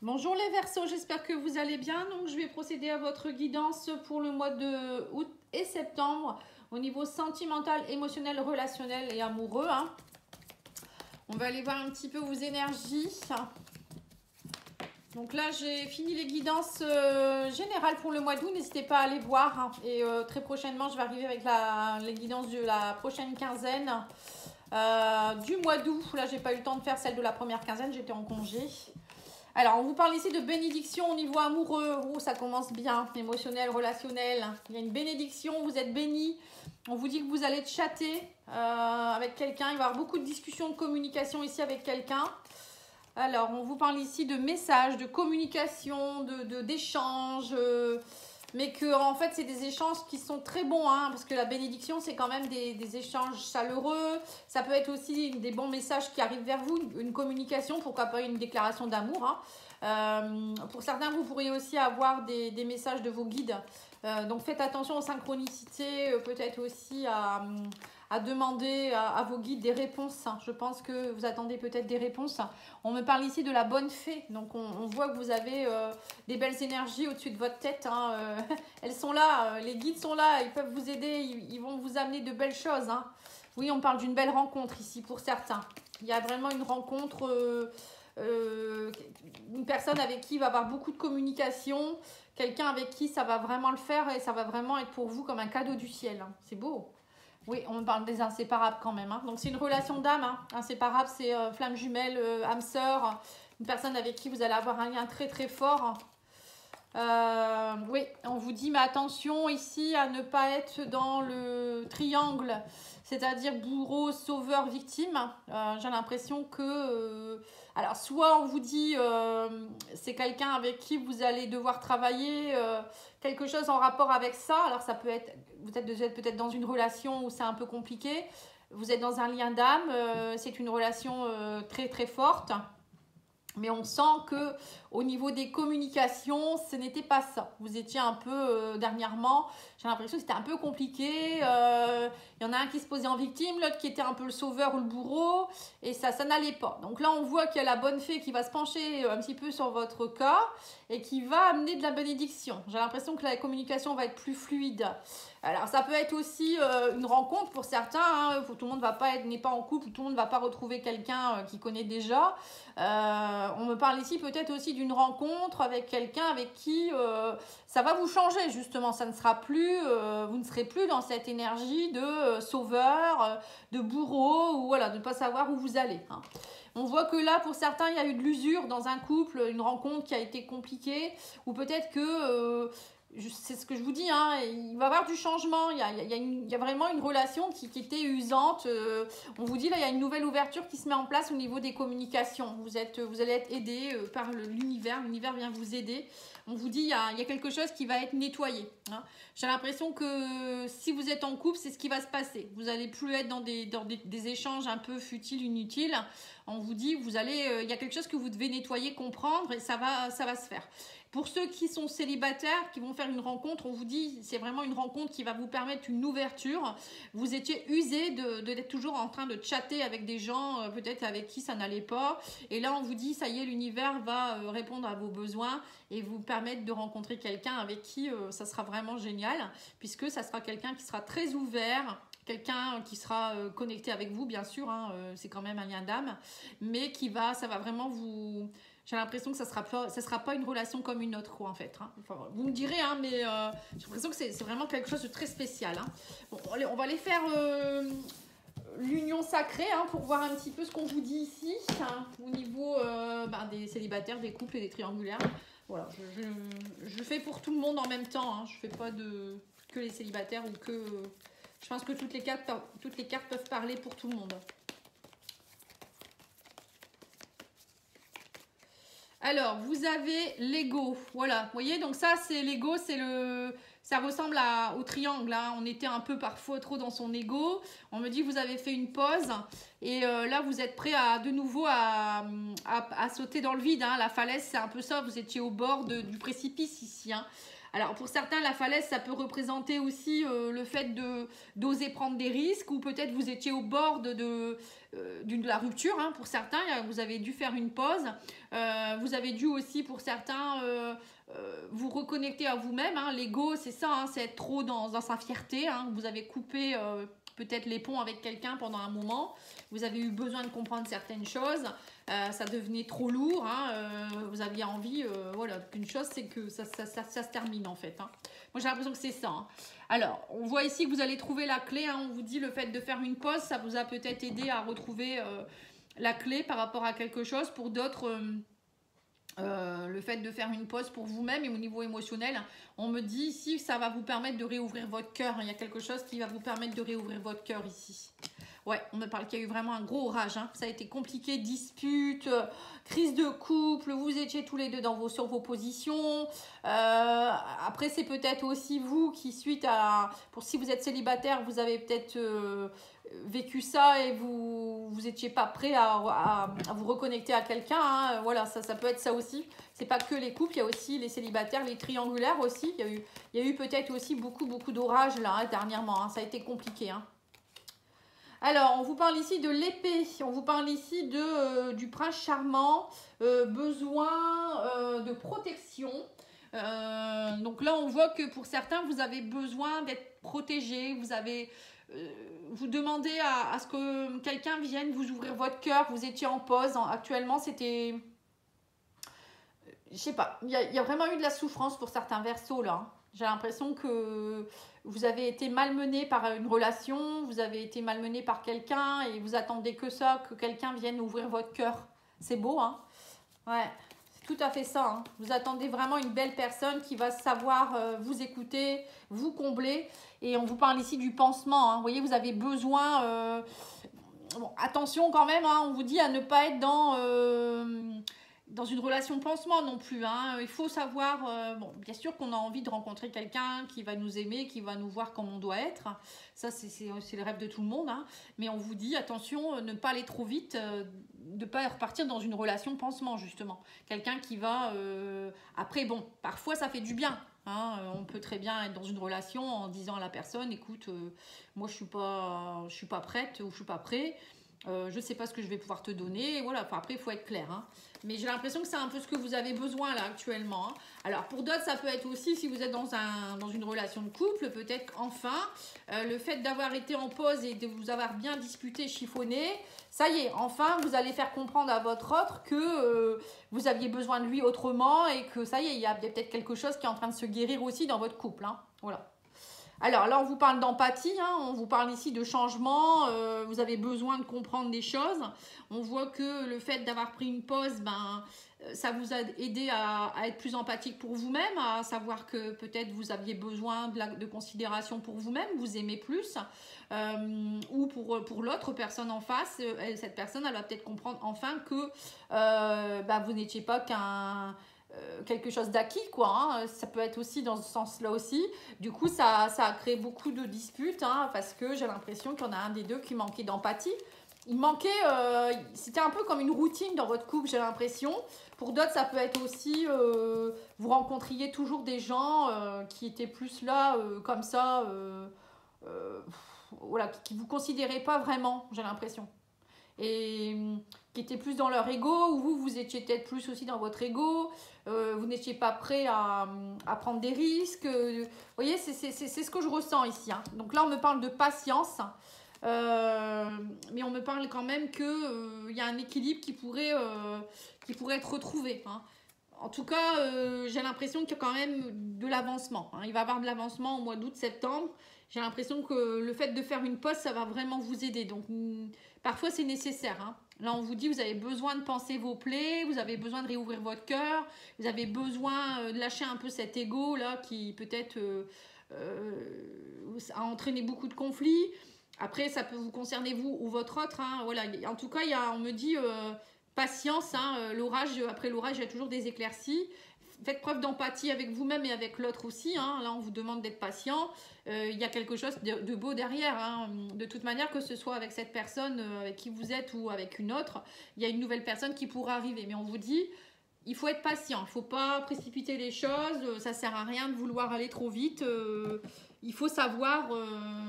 Bonjour les Verseaux, j'espère que vous allez bien. Donc je vais procéder à votre guidance pour le mois de août et septembre au niveau sentimental, émotionnel, relationnel et amoureux. On va aller voir un petit peu vos énergies. Donc là j'ai fini les guidances générales pour le mois d'août, n'hésitez pas à aller voir. Et très prochainement je vais arriver avec les guidances de la prochaine quinzaine du mois d'août. Là j'ai pas eu le temps de faire celle de la première quinzaine, j'étais en congé. Alors, on vous parle ici de bénédiction au niveau amoureux. Oh, ça commence bien, émotionnel, relationnel. Il y a une bénédiction, vous êtes bénis. On vous dit que vous allez chatter avec quelqu'un. Il va y avoir beaucoup de discussions, de communication ici avec quelqu'un. Alors, on vous parle ici de messages, de communication, d'échanges. Mais que en fait, c'est des échanges qui sont très bons. Parce que la bénédiction, c'est quand même des échanges chaleureux. Ça peut être aussi des bons messages qui arrivent vers vous. Une communication, pourquoi pas une déclaration d'amour. Pour certains, vous pourriez aussi avoir des messages de vos guides. Donc, faites attention aux synchronicités. Peut-être aussi à demander à vos guides des réponses. Je pense que vous attendez peut-être des réponses. On me parle ici de la bonne fée. Donc, on voit que vous avez des belles énergies au-dessus de votre tête. Elles sont là, les guides sont là, ils peuvent vous aider, ils vont vous amener de belles choses. Oui, on parle d'une belle rencontre ici pour certains. Il y a vraiment une rencontre, une personne avec qui il va y avoir beaucoup de communication, quelqu'un avec qui ça va vraiment le faire et ça va vraiment être pour vous comme un cadeau du ciel. C'est beau. Oui, on parle des inséparables quand même. Donc, c'est une relation d'âme. Inséparable, c'est flamme jumelle, âme sœur. Une personne avec qui vous allez avoir un lien très très fort. Oui, on vous dit, mais attention ici à ne pas être dans le triangle, c'est-à-dire bourreau, sauveur, victime. J'ai l'impression que... alors, soit on vous dit, c'est quelqu'un avec qui vous allez devoir travailler, quelque chose en rapport avec ça. Alors, ça peut être, vous êtes peut-être dans une relation où c'est un peu compliqué. Vous êtes dans un lien d'âme, c'est une relation très très forte. Mais on sent que au niveau des communications, ce n'était pas ça. Vous étiez un peu dernièrement, j'ai l'impression que c'était un peu compliqué. Il y en a un qui se posait en victime, l'autre qui était un peu le sauveur ou le bourreau. Et ça n'allait pas. Donc là, on voit qu'il y a la bonne fée qui va se pencher un petit peu sur votre cas et qui va amener de la bénédiction. J'ai l'impression que la communication va être plus fluide. Alors, ça peut être aussi une rencontre pour certains. Tout le monde n'est pas en couple, tout le monde ne va pas retrouver quelqu'un qu'il connaît déjà. On me parle ici peut-être aussi d'une rencontre avec quelqu'un avec qui ça va vous changer justement. Ça ne sera plus, vous ne serez plus dans cette énergie de sauveur, de bourreau ou voilà, de ne pas savoir où vous allez. On voit que là, pour certains, il y a eu de l'usure dans un couple, une rencontre qui a été compliquée ou peut-être que... c'est ce que je vous dis, il va y avoir du changement, il y a vraiment une relation qui était usante. On vous dit là, il y a une nouvelle ouverture qui se met en place au niveau des communications. Vous allez être aidé par l'univers vient vous aider. On vous dit, il y a quelque chose qui va être nettoyé. J'ai l'impression que si vous êtes en couple, c'est ce qui va se passer. Vous n'allez plus être dans des échanges un peu futiles, inutiles. On vous dit, il y a quelque chose que vous devez nettoyer, comprendre et ça va se faire. Pour ceux qui sont célibataires, qui vont faire une rencontre, on vous dit, c'est vraiment une rencontre qui va vous permettre une ouverture. Vous étiez usé d'être toujours en train de chatter avec des gens, peut-être avec qui ça n'allait pas. Et là, on vous dit, ça y est, l'univers va répondre à vos besoins et vous permettre de rencontrer quelqu'un avec qui ça sera vraiment génial, puisque ça sera quelqu'un qui sera très ouvert, quelqu'un qui sera connecté avec vous, bien sûr, c'est quand même un lien d'âme, mais ça va vraiment vous... J'ai l'impression que ça sera pas une relation comme une autre, quoi, en fait. Enfin, vous me direz, mais j'ai l'impression que c'est vraiment quelque chose de très spécial. Bon, on va aller faire l'union sacrée pour voir un petit peu ce qu'on vous dit ici, au niveau des célibataires, des couples et des triangulaires. Voilà, je fais pour tout le monde en même temps. Je fais pas que les célibataires ou que... Je pense que toutes les cartes peuvent parler pour tout le monde. Alors, vous avez l'ego. Voilà, vous voyez, donc ça, c'est l'ego, ça ressemble au triangle. On était un peu parfois trop dans son ego. On me dit, vous avez fait une pause. Et là, vous êtes prêt de nouveau à sauter dans le vide. La falaise, c'est un peu ça. Vous étiez au bord du précipice ici. Alors pour certains, la falaise, ça peut représenter aussi le fait d'oser prendre des risques, ou peut-être vous étiez au bord de la rupture, hein, pour certains, vous avez dû faire une pause, vous avez dû aussi pour certains vous reconnecter à vous-même, hein. L'ego, c'est ça, hein, c'est être trop dans sa fierté, hein. Vous avez coupé peut-être les ponts avec quelqu'un pendant un moment, vous avez eu besoin de comprendre certaines choses, ça devenait trop lourd, hein, vous aviez envie, voilà, qu'une chose, c'est que ça se termine en fait, hein. Moi j'ai l'impression que c'est ça, hein. Alors, on voit ici que vous allez trouver la clé, hein. On vous dit le fait de faire une pause, ça vous a peut-être aidé à retrouver la clé par rapport à quelque chose. Pour d'autres, le fait de faire une pause pour vous-même et au niveau émotionnel, on me dit ici que ça va vous permettre de réouvrir votre cœur. Il y a quelque chose qui va vous permettre de réouvrir votre cœur ici. Ouais, on me parle qu'il y a eu vraiment un gros orage, hein. Ça a été compliqué, dispute, crise de couple, vous étiez tous les deux sur vos positions. Après, c'est peut-être aussi vous qui, pour si vous êtes célibataire, vous avez peut-être vécu ça et vous étiez pas prêt à vous reconnecter à quelqu'un, hein. Voilà, ça peut être ça aussi. C'est pas que les couples, il y a aussi les célibataires, les triangulaires aussi. Il y a eu peut-être aussi beaucoup d'orages là, hein, dernièrement, hein. Ça a été compliqué, hein. Alors, on vous parle ici de l'épée, on vous parle ici du prince charmant, besoin de protection. Donc là, on voit que pour certains, vous avez besoin d'être protégé, vous demandez à ce que quelqu'un vienne vous ouvrir votre cœur, vous étiez en pause, actuellement c'était, je sais pas, il y a vraiment eu de la souffrance pour certains Verseaux là, hein. J'ai l'impression que vous avez été malmené par une relation, vous avez été malmené par quelqu'un et vous attendez que ça, que quelqu'un vienne ouvrir votre cœur. C'est beau, hein? Ouais, c'est tout à fait ça, hein. Vous attendez vraiment une belle personne qui va savoir vous écouter, vous combler. Et on vous parle ici du pansement, hein. Vous voyez, vous avez besoin... Bon, attention quand même, hein, on vous dit à ne pas être dans une relation pansement non plus, hein. Il faut savoir, bon, bien sûr qu'on a envie de rencontrer quelqu'un qui va nous aimer, qui va nous voir comme on doit être. Ça, c'est le rêve de tout le monde, hein. Mais on vous dit, attention, ne pas aller trop vite, de ne pas repartir dans une relation pansement, justement. Quelqu'un qui va... Après, bon, parfois, ça fait du bien, hein. On peut très bien être dans une relation en disant à la personne, écoute, moi, je suis pas prête ou je suis pas prêt. Je ne sais pas ce que je vais pouvoir te donner. Et voilà, enfin, après, il faut être clair, hein. Mais j'ai l'impression que c'est un peu ce que vous avez besoin là actuellement, hein. Alors pour d'autres, ça peut être aussi si vous êtes dans une relation de couple, peut-être enfin, le fait d'avoir été en pause et de vous avoir bien disputé, chiffonné, ça y est, enfin, vous allez faire comprendre à votre autre que vous aviez besoin de lui autrement et que ça y est, il y a peut-être quelque chose qui est en train de se guérir aussi dans votre couple, hein. Voilà. Alors là, on vous parle d'empathie, hein, on vous parle ici de changement, vous avez besoin de comprendre des choses. On voit que le fait d'avoir pris une pause, ça vous a aidé à être plus empathique pour vous-même, à savoir que peut-être vous aviez besoin de considération pour vous-même, vous aimez plus, ou pour l'autre personne en face, cette personne, elle va peut-être comprendre enfin que vous n'étiez pas quelque chose d'acquis, quoi, hein. Ça peut être aussi dans ce sens-là aussi. Du coup, ça a créé beaucoup de disputes, hein, parce que j'ai l'impression qu'il y en a un des deux qui manquait d'empathie. Il manquait, c'était un peu comme une routine dans votre couple, j'ai l'impression. Pour d'autres, ça peut être aussi, vous rencontriez toujours des gens qui étaient plus là, comme ça, voilà, qui ne vous considéraient pas vraiment, j'ai l'impression. Et qui étaient plus dans leur ego, ou vous étiez peut-être plus aussi dans votre ego, vous n'étiez pas prêt à prendre des risques. Vous voyez, c'est ce que je ressens ici, hein. Donc là, on me parle de patience, mais on me parle quand même qu'il y a un équilibre qui pourrait être retrouvé, hein. En tout cas, j'ai l'impression qu'il y a quand même de l'avancement, hein. Il va y avoir de l'avancement au mois d'août, septembre. J'ai l'impression que le fait de faire une pause, ça va vraiment vous aider. Donc, parfois, c'est nécessaire, hein. Là, on vous dit, vous avez besoin de penser vos plaies, vous avez besoin de réouvrir votre cœur, vous avez besoin de lâcher un peu cet ego là qui peut-être a entraîné beaucoup de conflits. Après, ça peut vous concerner vous ou votre autre, hein. Voilà. En tout cas, on me dit patience, hein. Après l'orage, il y a toujours des éclaircies. Faites preuve d'empathie avec vous-même et avec l'autre aussi, hein. Là, on vous demande d'être patient. Il y a quelque chose de beau derrière, hein. De toute manière, que ce soit avec cette personne avec qui vous êtes ou avec une autre, il y a une nouvelle personne qui pourra arriver. Mais on vous dit, il faut être patient, il ne faut pas précipiter les choses, ça ne sert à rien de vouloir aller trop vite. Il faut savoir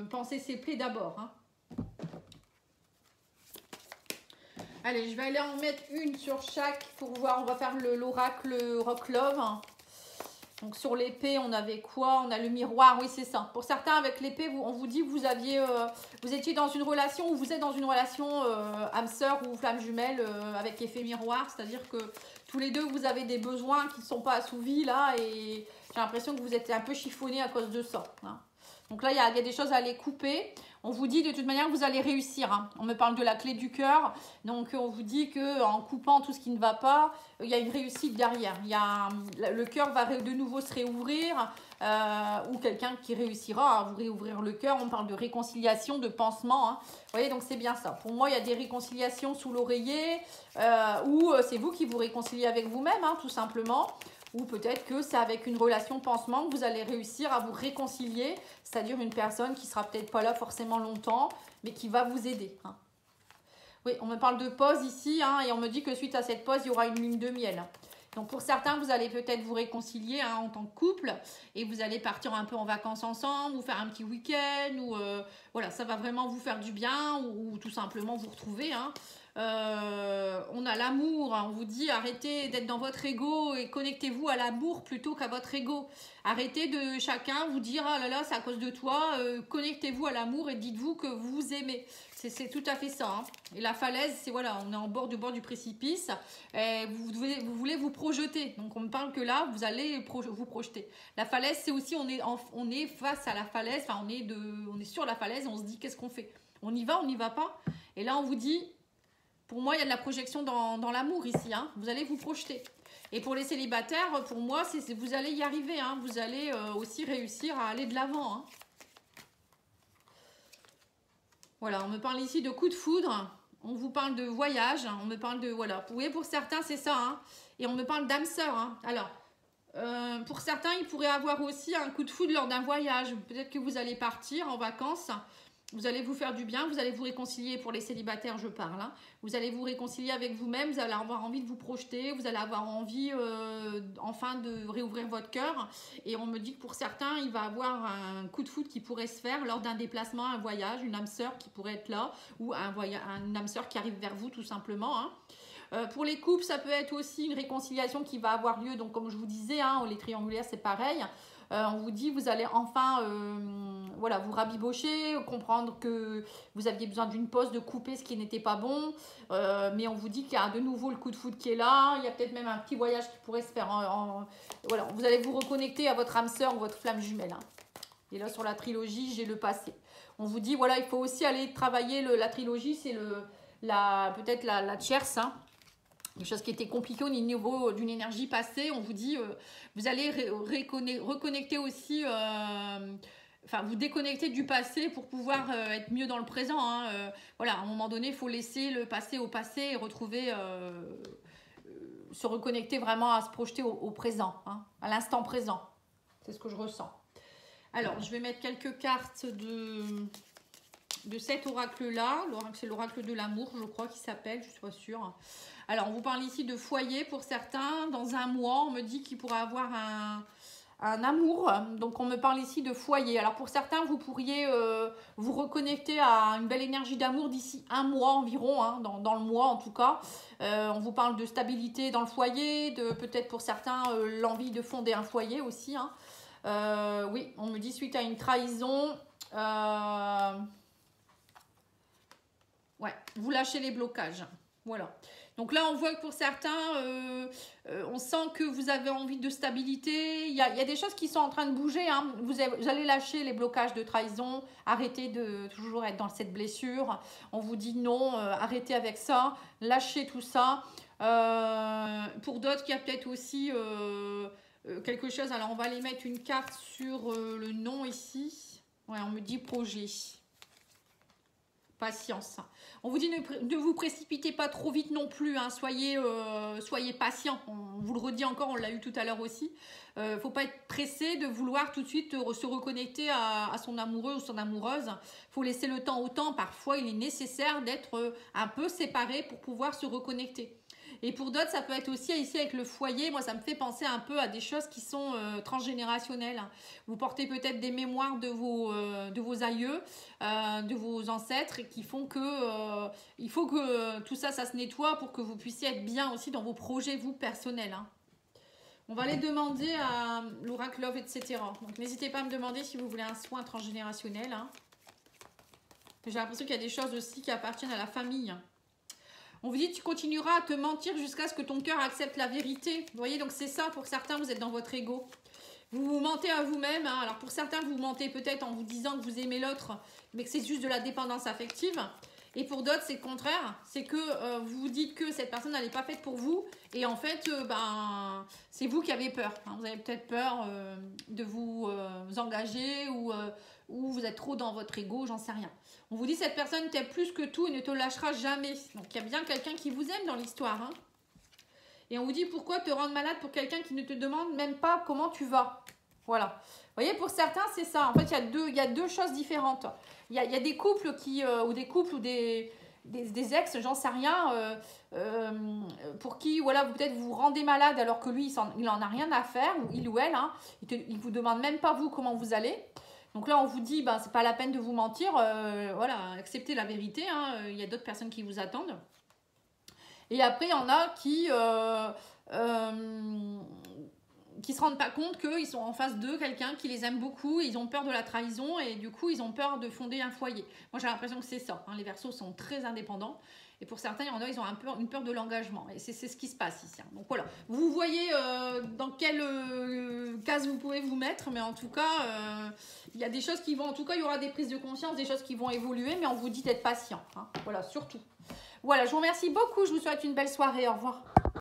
penser ses plaies d'abord. Hein. Allez, je vais aller en mettre une sur chaque pour voir. On va faire l'oracle Rock Love. Donc sur l'épée, on avait quoi? On a le miroir, oui c'est ça. Pour certains, avec l'épée, on vous dit que vous étiez dans une relation ou vous êtes dans une relation âme sœur ou flamme jumelle avec effet miroir. C'est-à-dire que tous les deux, vous avez des besoins qui ne sont pas assouvis là et j'ai l'impression que vous êtes un peu chiffonné à cause de ça. Hein. Donc là, il y a des choses à aller couper. On vous dit de toute manière que vous allez réussir. Hein. On me parle de la clé du cœur. Donc on vous dit qu'en coupant tout ce qui ne va pas, il y a une réussite derrière. Le cœur va de nouveau se réouvrir ou quelqu'un qui réussira à vous réouvrir le cœur. On parle de réconciliation, de pansement. Hein. Vous voyez, donc c'est bien ça. Pour moi, il y a des réconciliations sous l'oreiller ou c'est vous qui vous réconciliez avec vous-même, hein, tout simplement. Ou peut-être que c'est avec une relation pansement que vous allez réussir à vous réconcilier, c'est-à-dire une personne qui sera peut-être pas là forcément longtemps, mais qui va vous aider. Hein. Oui, on me parle de pause ici, hein, et on me dit que suite à cette pause, il y aura une lune de miel. Donc pour certains, vous allez peut-être vous réconcilier hein, en tant que couple, et vous allez partir un peu en vacances ensemble, ou faire un petit week-end, ou voilà, ça va vraiment vous faire du bien, ou tout simplement vous retrouver. Hein. On a l'amour, hein, on vous dit arrêtez d'être dans votre ego et connectez-vous à l'amour plutôt qu'à votre ego. Arrêtez de chacun vous dire ah là là c'est à cause de toi, connectez-vous à l'amour et dites-vous que vous vous aimez. C'est tout à fait ça. Hein. Et la falaise, c'est voilà, on est en bord du precipice, et vous voulez vous projeter. Donc on me parle que là, vous allez vous projeter. La falaise, c'est aussi on est face à la falaise, enfin on est sur la falaise, on se dit qu'est-ce qu'on fait? On y va pas? Et là on vous dit pour moi, il y a de la projection dans l'amour ici. Hein. Vous allez vous projeter. Et pour les célibataires, pour moi, vous allez y arriver. Hein. Vous allez aussi réussir à aller de l'avant. Hein. Voilà, on me parle ici de coup de foudre. On vous parle de voyage. On me parle de... Voilà. Vous voyez, pour certains, c'est ça. Hein. Et on me parle d'âme sœur. Hein. Alors, pour certains, il pourrait avoir aussi un coup de foudre lors d'un voyage. Peut-être que vous allez partir en vacances. Vous allez vous faire du bien, vous allez vous réconcilier, pour les célibataires je parle, hein. Vous allez vous réconcilier avec vous-même, vous allez avoir envie de vous projeter, vous allez avoir envie enfin de réouvrir votre cœur. Et on me dit que pour certains, il va avoir un coup de foudre qui pourrait se faire lors d'un déplacement, un voyage, une âme sœur qui pourrait être là, ou une âme sœur qui arrive vers vous tout simplement. Hein. Pour les couples, ça peut être aussi une réconciliation qui va avoir lieu, donc comme je vous disais, hein, les triangulaires c'est pareil. On vous dit, vous allez enfin voilà, vous rabibocher, comprendre que vous aviez besoin d'une pause, de couper ce qui n'était pas bon. Mais on vous dit qu'il y a de nouveau le coup de foudre qui est là. Il y a peut-être même un petit voyage qui pourrait se faire. Voilà, vous allez vous reconnecter à votre âme sœur ou votre flamme jumelle. Hein. Et là, sur la trilogie, j'ai le passé. On vous dit, voilà, il faut aussi aller travailler la trilogie. C'est peut-être la tierce, hein. Quelque chose qui était compliqué au niveau d'une énergie passée, on vous dit, vous allez reconnecter aussi, enfin vous déconnecter du passé pour pouvoir être mieux dans le présent. Hein. Voilà, à un moment donné, il faut laisser le passé au passé et retrouver, se reconnecter vraiment à se projeter au présent, hein, à l'instant présent. C'est ce que je ressens. Alors, je vais mettre quelques cartes de cet oracle-là. C'est l'oracle de l'amour, je crois qu'il s'appelle, je ne suis pas sûre. Alors, on vous parle ici de foyer pour certains. Dans un mois, on me dit qu'il pourra avoir un amour. Donc, on me parle ici de foyer. Alors, pour certains, vous pourriez vous reconnecter à une belle énergie d'amour d'ici un mois environ, hein, dans le mois en tout cas. On vous parle de stabilité dans le foyer, de peut-être pour certains l'envie de fonder un foyer aussi. Hein. Oui, on me dit suite à une trahison... ouais, vous lâchez les blocages. Voilà. Donc là, on voit que pour certains, on sent que vous avez envie de stabilité. Il y a des choses qui sont en train de bouger. Hein. Vous allez lâcher les blocages de trahison. Arrêtez de toujours être dans cette blessure. On vous dit non, arrêtez avec ça. Lâchez tout ça. Pour d'autres, il y a peut-être aussi quelque chose. Alors, on va aller mettre une carte sur le nom ici. Ouais, on me dit projet. Patience. On vous dit ne vous précipitez pas trop vite non plus. Hein. Soyez patient. On vous le redit encore, on l'a eu tout à l'heure aussi. Faut pas être pressé de vouloir tout de suite se reconnecter à son amoureux ou son amoureuse. Faut laisser le temps au temps. Parfois, il est nécessaire d'être un peu séparé pour pouvoir se reconnecter. Et pour d'autres, ça peut être aussi ici avec le foyer. Moi, ça me fait penser un peu à des choses qui sont transgénérationnelles. Vous portez peut-être des mémoires de vos aïeux, de vos ancêtres, et qui font que il faut que tout ça, ça se nettoie pour que vous puissiez être bien aussi dans vos projets, vous, personnels. Hein. On va aller demander à l'oracle Love, etc. Donc, n'hésitez pas à me demander si vous voulez un soin transgénérationnel. Hein. J'ai l'impression qu'il y a des choses aussi qui appartiennent à la famille. On vous dit, tu continueras à te mentir jusqu'à ce que ton cœur accepte la vérité. Vous voyez, donc c'est ça, pour certains, vous êtes dans votre ego. Vous vous mentez à vous-même. Hein. Alors, pour certains, vous mentez peut-être en vous disant que vous aimez l'autre, mais que c'est juste de la dépendance affective. Et pour d'autres, c'est le contraire. C'est que vous vous dites que cette personne, elle n'est pas faite pour vous. Et en fait, c'est vous qui avez peur. Hein. Vous avez peut-être peur de vous engager ou vous êtes trop dans votre ego, j'en sais rien. On vous dit, cette personne t'aime plus que tout et ne te lâchera jamais. Donc, il y a bien quelqu'un qui vous aime dans l'histoire. Hein. Et on vous dit, pourquoi te rendre malade pour quelqu'un qui ne te demande même pas comment tu vas. Voilà. Vous voyez, pour certains, c'est ça. En fait, il y a deux choses différentes. Il y a des couples ou des ex, j'en sais rien, pour qui, voilà, peut-être vous vous rendez malade alors que lui, il en a rien à faire, ou il ou elle, hein, il vous demande même pas vous comment vous allez. Donc là, on vous dit, c'est pas la peine de vous mentir, voilà, acceptez la vérité, hein, il y a d'autres personnes qui vous attendent. Et après, il y en a qui se rendent pas compte qu'ils sont en face d'eux, quelqu'un qui les aime beaucoup, ils ont peur de la trahison et du coup, ils ont peur de fonder un foyer. Moi, j'ai l'impression que c'est ça. Hein, les Verseaux sont très indépendants. Et pour certains, il y en a, ils ont une peur de l'engagement. Et c'est ce qui se passe ici. Hein. Donc voilà, vous voyez dans quelle case vous pouvez vous mettre. Mais en tout cas, il y a des choses qui vont... En tout cas, il y aura des prises de conscience, des choses qui vont évoluer. Mais on vous dit d'être patient. Hein. Voilà, surtout. Voilà, je vous remercie beaucoup. Je vous souhaite une belle soirée. Au revoir.